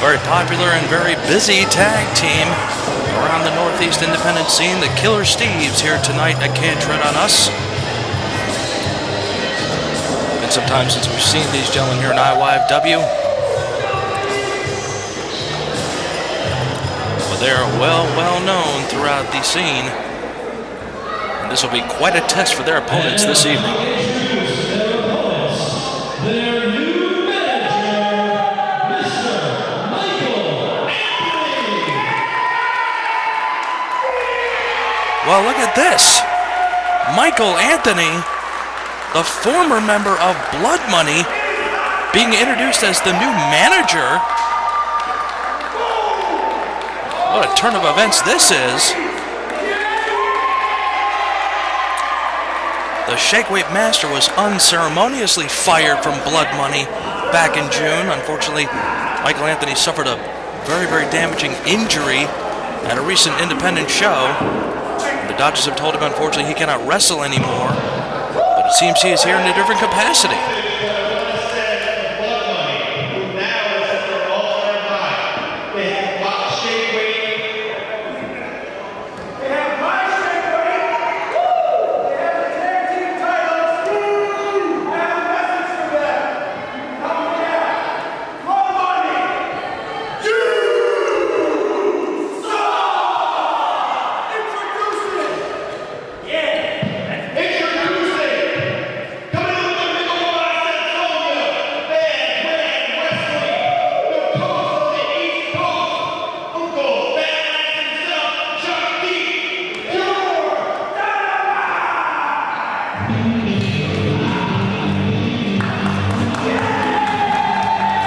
Very popular and very busy tag team around the Northeast independent scene. The Killer Steves here tonight at Can't Tread on Us. Been some time since we've seen these gentlemen here in IYFW. But they are well known throughout the scene. And this will be quite a test for their opponents this evening. Well, look at this. Michael Anthony, the former member of Blood Money, being introduced as the new manager. What a turn of events this is. The Shakeweight Master was unceremoniously fired from Blood Money back in June. Unfortunately, Michael Anthony suffered a very damaging injury at a recent independent show. The doctors have told him, unfortunately, he cannot wrestle anymore, but it seems he is here in a different capacity.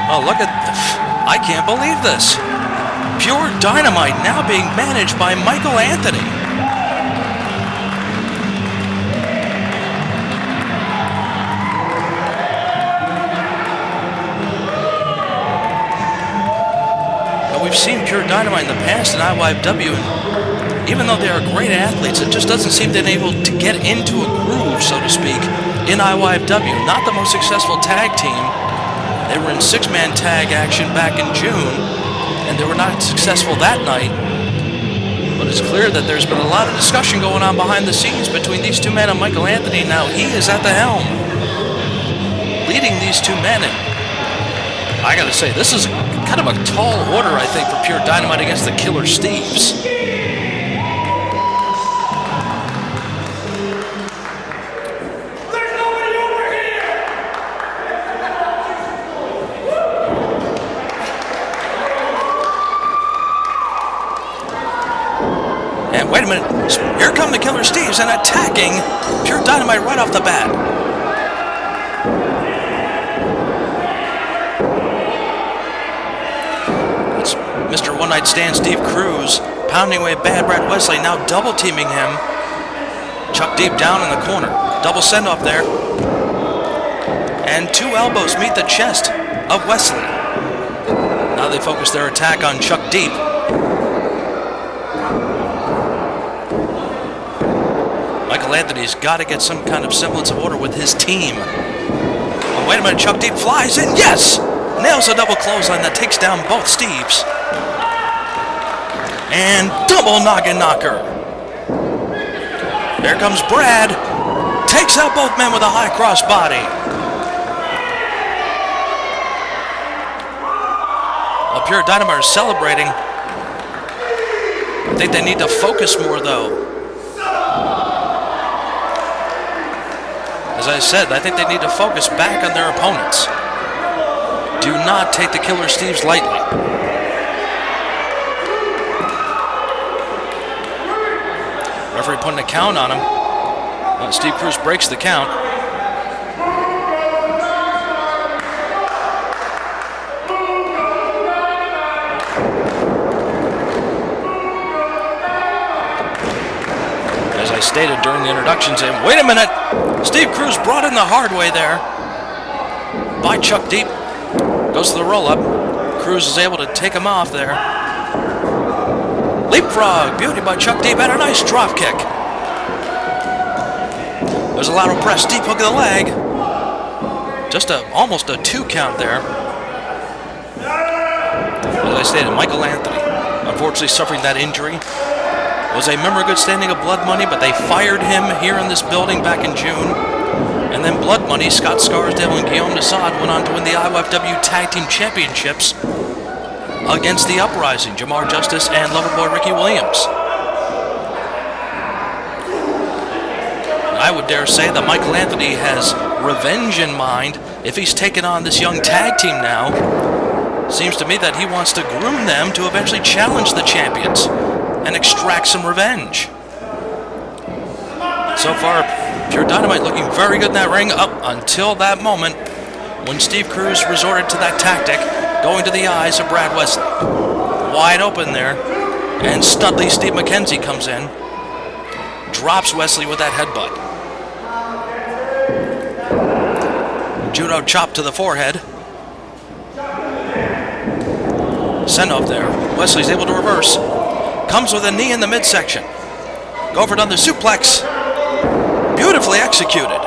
Oh, look at this. I can't believe this. Pure Dynamite now being managed by Michael Anthony. Now, we've seen Pure Dynamite in the past in IYFW, and even though they are great athletes, it just doesn't seem they've been able to get into a groove, so to speak, in IYFW. Not the most successful tag team. They were in six-man tag action back in June, and they were not successful that night. But it's clear that there's been a lot of discussion going on behind the scenes between these two men and Michael Anthony. Now he is at the helm, leading these two men. And I gotta say, this is kind of a tall order, I think, for Pure Dynamite against the Killer Steves. And wait a minute, here come the Killer Steves and attacking Pure Dynamite right off the bat. It's Mr. One Night Stand Steve Cruz pounding away Bad Brad Wesley, now double teaming him. Chuck Deep down in the corner, double send off there. And two elbows meet the chest of Wesley. Now they focus their attack on Chuck Deep. Michael Anthony's got to get some kind of semblance of order with his team. Oh, wait a minute, Chuck Deep flies in, yes! Nails a double clothesline that takes down both Steves. And double noggin knocker. There comes Brad. Takes out both men with a high cross body. Well, Pure Dynamite are celebrating. I think they need to focus more, though. As I said, I think they need to focus back on their opponents. Do not take the Killer Steves lightly. Referee putting a count on him. Steve Cruz breaks the count. As I stated during the introductions, and wait a minute, Steve Cruz brought in the hard way there by Chuck Deep. Goes to the roll-up. Cruz is able to take him off there. Leapfrog, beauty by Chuck Deep, and a nice drop kick. There's a lateral press, deep hook of the leg. Just almost a 2 count there. As as I stated, Michael Anthony, unfortunately suffering that injury. Was a member of good standing of Blood Money, but they fired him here in this building back in June. And then Blood Money, Scott Scarsdale and Guillaume Desaad went on to win the IWF Tag Team Championships against the Uprising, Jamar Justice and Loverboy Ricky Williams. I would dare say that Michael Anthony has revenge in mind if he's taken on this young tag team now. Seems to me that he wants to groom them to eventually challenge the champions and extract some revenge. So far, Pure Dynamite looking very good in that ring up until that moment when Steve Cruz resorted to that tactic, going to the eyes of Brad Wesley. Wide open there, and Studley Steve McKenzie comes in, drops Wesley with that headbutt. Judo chop to the forehead. Send off there. Wesley's able to reverse. Comes with a knee in the midsection. Go for another suplex. Beautifully executed.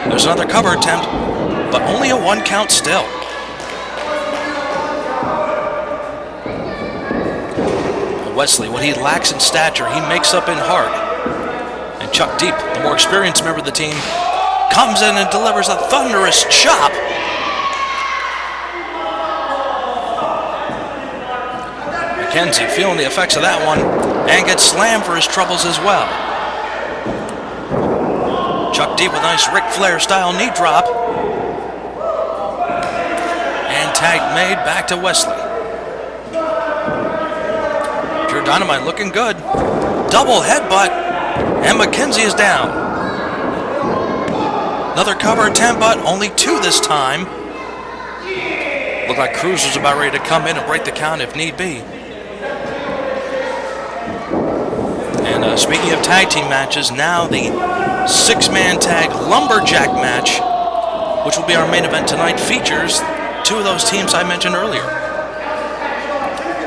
There's another cover attempt, but only a 1 count still. Wesley, what he lacks in stature, he makes up in heart. And Chuck Deep, the more experienced member of the team, comes in and delivers a thunderous chop. McKenzie feeling the effects of that one and gets slammed for his troubles as well. Chuck Deep with a nice Ric Flair style knee drop. And tag made back to Wesley. Pure Dynamite looking good. Double headbutt and McKenzie is down. Another cover attempt, but only 2 this time. Looked like Cruz was about ready to come in and break the count if need be. And speaking of tag team matches, now the 6-man tag lumberjack match, which will be our main event tonight, features 2 of those teams I mentioned earlier.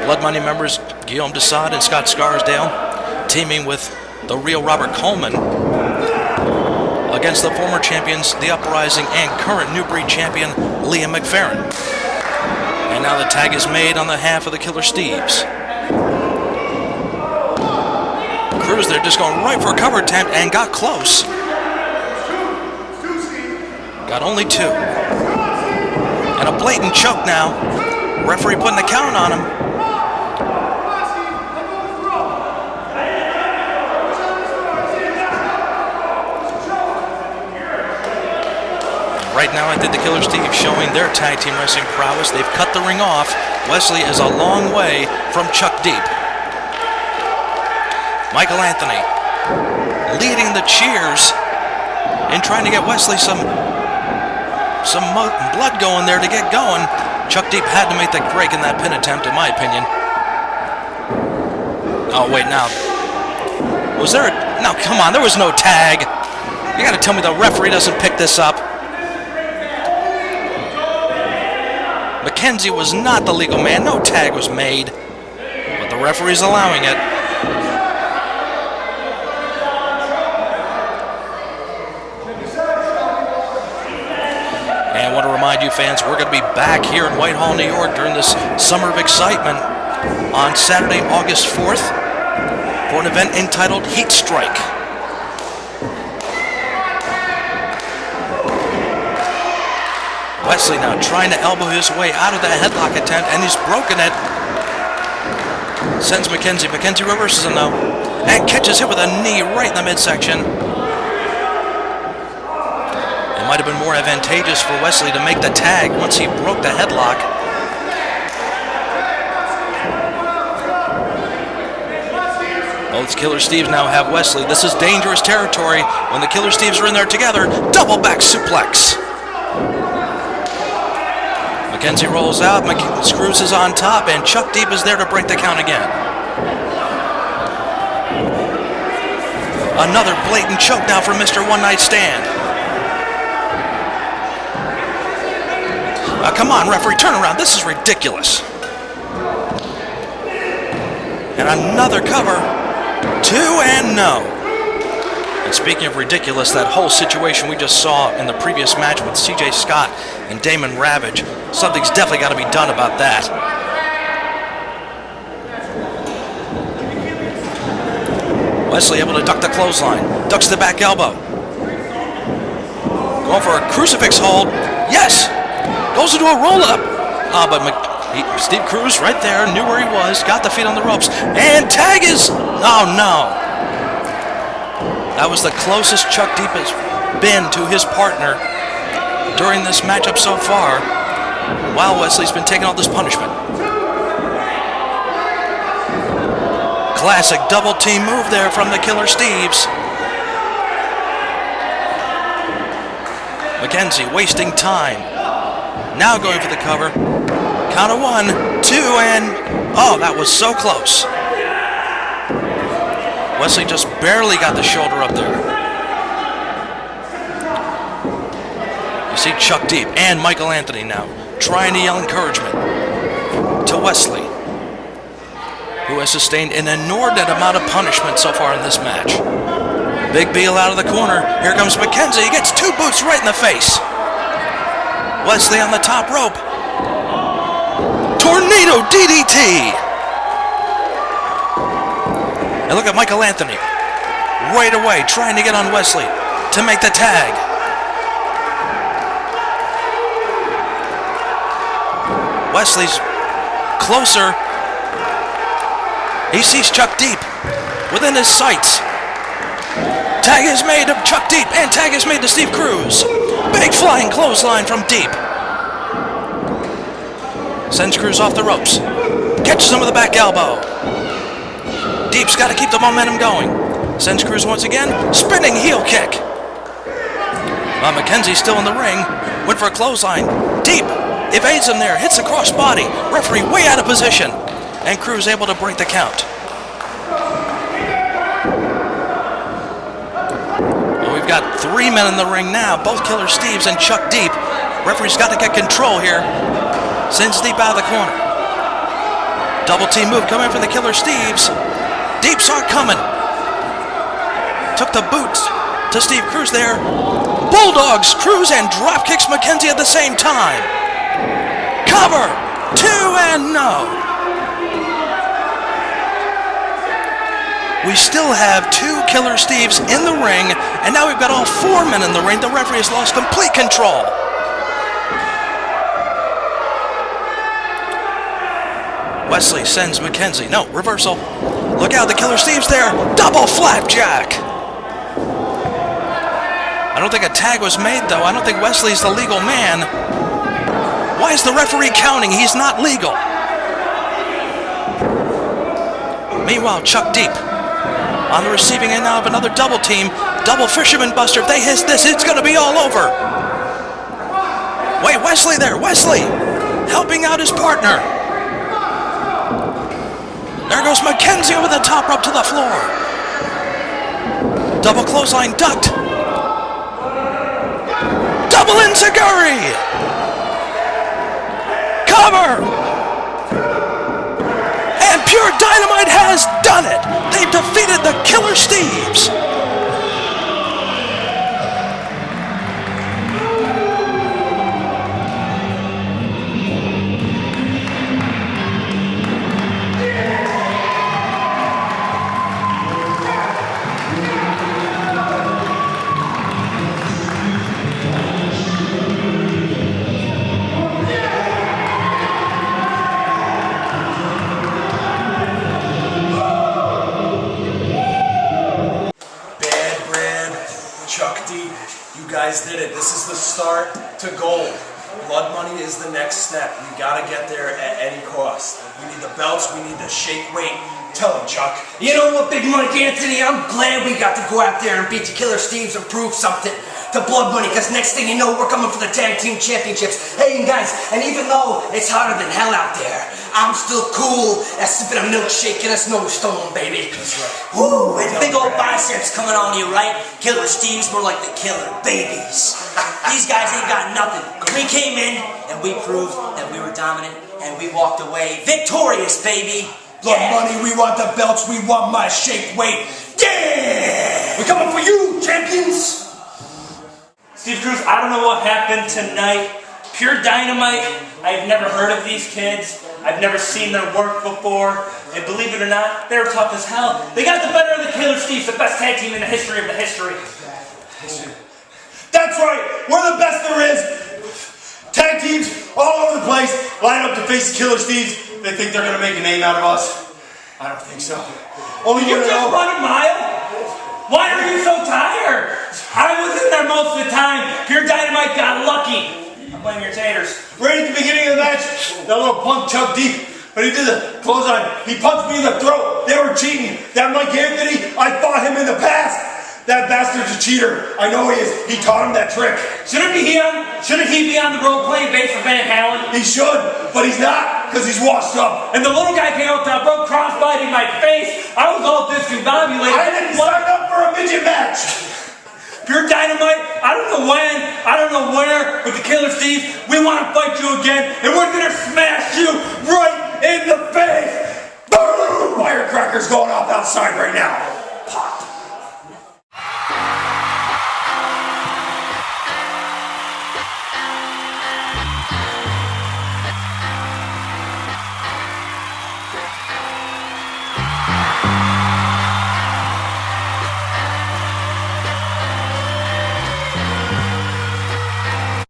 Blood Money members Guillaume Desaad and Scott Scarsdale teaming with the real Robert Coleman against the former champions, the Uprising, and current New Breed champion, Liam McFerrin. And now the tag is made on the half of the Killer Steves. Cruz there just going right for a cover attempt and got close. Got only 2. And a blatant choke now. Referee putting the count on him. Right now, I think the Killer Steves showing their tag team wrestling prowess. They've cut the ring off. Wesley is a long way from Chuck Deep. Michael Anthony leading the cheers and trying to get Wesley some blood going there to get going. Chuck Deep had to make the break in that pin attempt, in my opinion. Oh, wait, now. Was there a... No, come on, there was no tag. You got to tell me the referee doesn't pick this up. McKenzie was not the legal man. No tag was made. But the referee's allowing it. And I want to remind you fans, we're going to be back here in Whitehall, New York during this summer of excitement on Saturday, August 4th for an event entitled Heat Strike. Wesley now trying to elbow his way out of that headlock attempt, and he's broken it. Sends McKenzie. McKenzie reverses him, though, and catches him with a knee right in the midsection. It might have been more advantageous for Wesley to make the tag once he broke the headlock. Both Killer Steves now have Wesley. This is dangerous territory when the Killer Steves are in there together. Double back suplex. McKenzie rolls out, Cruz is on top, and Chuck Deep is there to break the count again. Another blatant choke now for Mr. One Night Stand. Come on, referee, turn around. This is ridiculous. And another cover. 2 and no. And speaking of ridiculous, that whole situation we just saw in the previous match with CJ Scott and Damon Ravage. Something's definitely got to be done about that. Wesley able to duck the clothesline. Ducks the back elbow. Going for a crucifix hold. Yes! Goes into a roll-up. But Steve Cruz right there, knew where he was, got the feet on the ropes, and tag is... Oh, no. That was the closest Chuck Deep has been to his partner during this matchup so far, while Wesley's been taking all this punishment. Classic double team move there from the Killer Steves. McKenzie wasting time. Now going for the cover. Count of 1, 2, and... Oh, that was so close. Wesley just barely got the shoulder up there. You see Chuck Deep and Michael Anthony now trying to yell encouragement to Wesley, who has sustained an inordinate amount of punishment so far in this match. Big Beal out of the corner. Here comes McKenzie. He gets 2 boots right in the face. Wesley on the top rope. Tornado DDT. And look at Michael Anthony. Right away, trying to get on Wesley to make the tag. Wesley's closer. He sees Chuck Deep within his sights. Tag is made of Chuck Deep, and tag is made to Steve Cruz. Big flying clothesline from Deep. Sends Cruz off the ropes. Catches him with a back elbow. Deep's got to keep the momentum going. Sends Cruz once again. Spinning heel kick. McKenzie's still in the ring. Went for a clothesline. Deep evades him there. Hits the crossbody. Referee way out of position. And Cruz able to break the count. Well, we've got 3 men in the ring now. Both Killer Steves and Chuck Deep. Referee's got to get control here. Sends Deep out of the corner. Double team move coming from the Killer Steves. Deep saw it coming. Took the boots to Steve Cruz there. Bulldogs Cruz and drop kicks McKenzie at the same time. Cover. 2 and no. We still have 2 Killer Steves in the ring, and now we've got all 4 men in the ring. The referee has lost complete control. Wesley sends McKenzie. No, reversal. Look out, the Killer Steve's there. Double flapjack. I don't think a tag was made, though. I don't think Wesley's the legal man. Why is the referee counting? He's not legal. Meanwhile, Chuck Deep on the receiving end now of another double team. Double fisherman buster. If they hit this, it's going to be all over. Wait, Wesley there. Wesley helping out his partner. There goes McKenzie over the top rope to the floor. Double clothesline ducked. Double enziguri. Cover. And Pure Dynamite has done it. They've defeated the Killer Steves. Did it. This is the start to gold. Blood money is the next step. We gotta get there at any cost. We need the belts. We need the shake weight. Tell him, Chuck. You know what, Big Mike Anthony? I'm glad we got to go out there and beat the Killer Steves and prove something to Blood Money, because next thing you know, we're coming for the tag team championships. Hey, and guys, and even though it's hotter than hell out there, I'm still cool as sipping a milkshake in a snowstorm, baby. That's right. Woo, and big old biceps coming on you, right? Killer Steve's more like the Killer Babies. These guys ain't got nothing. We came in and we proved that we were dominant, and we walked away victorious, baby. Blood money, we want the belts, we want my shake weight. Yeah! We're coming for you, champions! Steve Cruz, I don't know what happened tonight. Pure Dynamite, I've never heard of these kids. I've never seen their work before. And believe it or not, they're tough as hell. They got the better of the Killer Steves, the best tag team in the history of the history. That's right, we're the best there is. Tag teams all over the place line up to face the Killer Steves. They think they're gonna make a name out of us. I don't think so. Only You just run a mile? Why are you so tired? I was in there most of the time. Pure Dynamite got lucky. I'm blaming your taters. Right at the beginning of the match, that little punk Chuck Deep, when he did the clothesline, he punched me in the throat. They were cheating. That Mike Anthony, I fought him in the past. That bastard's a cheater. I know he is. He taught him that trick. Shouldn't he be on the road playing bass for Van Halen? He should, but he's not, because he's washed up. And the little guy came up top rope, crossbody in my face. I was all discombobulated. I didn't sign up for a midget match. Pure Dynamite, I don't know when, I don't know where, with the Killer Steves, we want to fight you again, and we're going to smash you right in the face. Boom! Firecrackers going off outside right now.